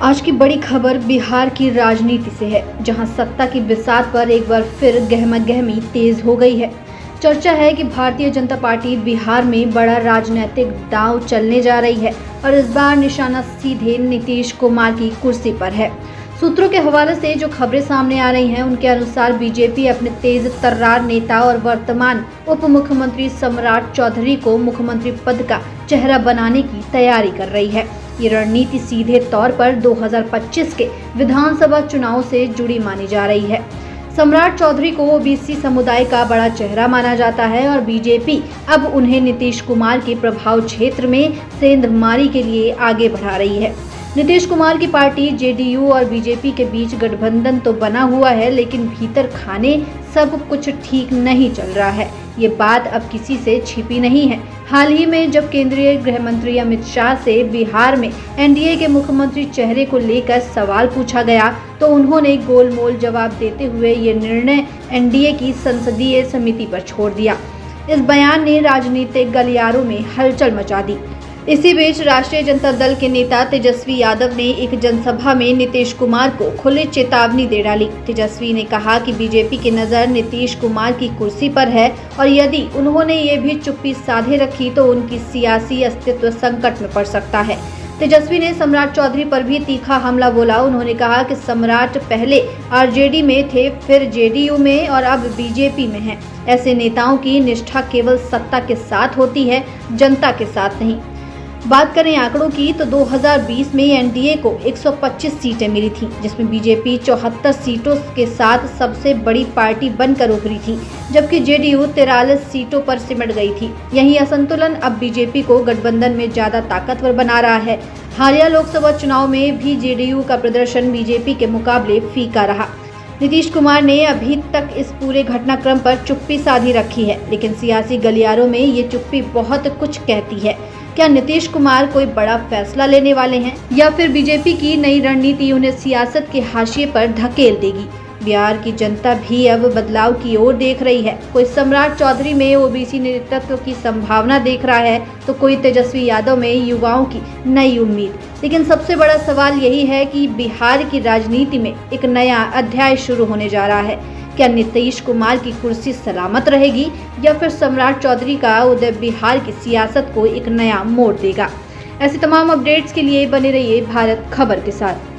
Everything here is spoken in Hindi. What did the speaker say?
आज की बड़ी खबर बिहार की राजनीति से है, जहां सत्ता की बिसात पर एक बार फिर गहमा-गहमी तेज हो गई है। चर्चा है कि भारतीय जनता पार्टी बिहार में बड़ा राजनीतिक दांव चलने जा रही है और इस बार निशाना सीधे नीतीश कुमार की कुर्सी पर है। सूत्रों के हवाले से जो खबरें सामने आ रही हैं, उनके अनुसार बीजेपी अपने तेज तर्रार नेता और वर्तमान उप मुख्यमंत्री सम्राट चौधरी को मुख्यमंत्री पद का चेहरा बनाने की तैयारी कर रही है। ये रणनीति सीधे तौर पर 2025 के विधानसभा चुनाव से जुड़ी मानी जा रही है। सम्राट चौधरी को ओबीसी समुदाय का बड़ा चेहरा माना जाता है और बीजेपी अब उन्हें नीतीश कुमार के प्रभाव क्षेत्र में सेंधमारी के लिए आगे बढ़ा रही है। नीतीश कुमार की पार्टी जेडीयू और बीजेपी के बीच गठबंधन तो बना हुआ है, लेकिन भीतर खाने सब कुछ ठीक नहीं चल रहा है। ये बात अब किसी से छिपी नहीं है। हाल ही में जब केंद्रीय गृह मंत्री अमित शाह से बिहार में एनडीए के मुख्यमंत्री चेहरे को लेकर सवाल पूछा गया, तो उन्होंने गोलमोल जवाब देते हुए ये निर्णय एनडीए की संसदीय समिति पर छोड़ दिया। इस बयान ने राजनीतिक गलियारों में हलचल मचा दी। इसी बीच राष्ट्रीय जनता दल के नेता तेजस्वी यादव ने एक जनसभा में नीतीश कुमार को खुली चेतावनी दे डाली। तेजस्वी ने कहा कि बीजेपी की नज़र नीतीश कुमार की कुर्सी पर है और यदि उन्होंने ये भी चुप्पी साधे रखी तो उनकी सियासी अस्तित्व संकट में पड़ सकता है। तेजस्वी ने सम्राट चौधरी पर भी तीखा हमला बोला। उन्होंने कहा कि सम्राट पहले आरजेडी में थे, फिर जेडीयू में और अब बीजेपी में हैं। ऐसे नेताओं की निष्ठा केवल सत्ता के साथ होती है, जनता के साथ नहीं। बात करें आंकड़ों की तो 2020 में एनडीए को 125 सीटें मिली थीं, जिसमें बीजेपी 74 सीटों के साथ सबसे बड़ी पार्टी बनकर उभरी थी, जबकि जेडीयू 43 सीटों पर सिमट गई थी। यही असंतुलन अब बीजेपी को गठबंधन में ज्यादा ताकतवर बना रहा है। हालिया लोकसभा चुनाव में भी जेडीयू का प्रदर्शन बीजेपी के मुकाबले फीका रहा। नीतीश कुमार ने अभी तक इस पूरे घटनाक्रम पर चुप्पी साधी रखी है, लेकिन सियासी गलियारों में ये चुप्पी बहुत कुछ कहती है। क्या नीतीश कुमार कोई बड़ा फैसला लेने वाले हैं या फिर बीजेपी की नई रणनीति उन्हें सियासत के हाशिए पर धकेल देगी? बिहार की जनता भी अब बदलाव की ओर देख रही है। कोई सम्राट चौधरी में ओबीसी नेतृत्व की संभावना देख रहा है, तो कोई तेजस्वी यादव में युवाओं की नई उम्मीद। लेकिन सबसे बड़ा सवाल यही है कि बिहार की राजनीति में एक नया अध्याय शुरू होने जा रहा है। क्या नीतीश कुमार की कुर्सी सलामत रहेगी या फिर सम्राट चौधरी का उदय बिहार की सियासत को एक नया मोड़ देगा? ऐसे तमाम अपडेट्स के लिए बने रहिए भारत खबर के साथ।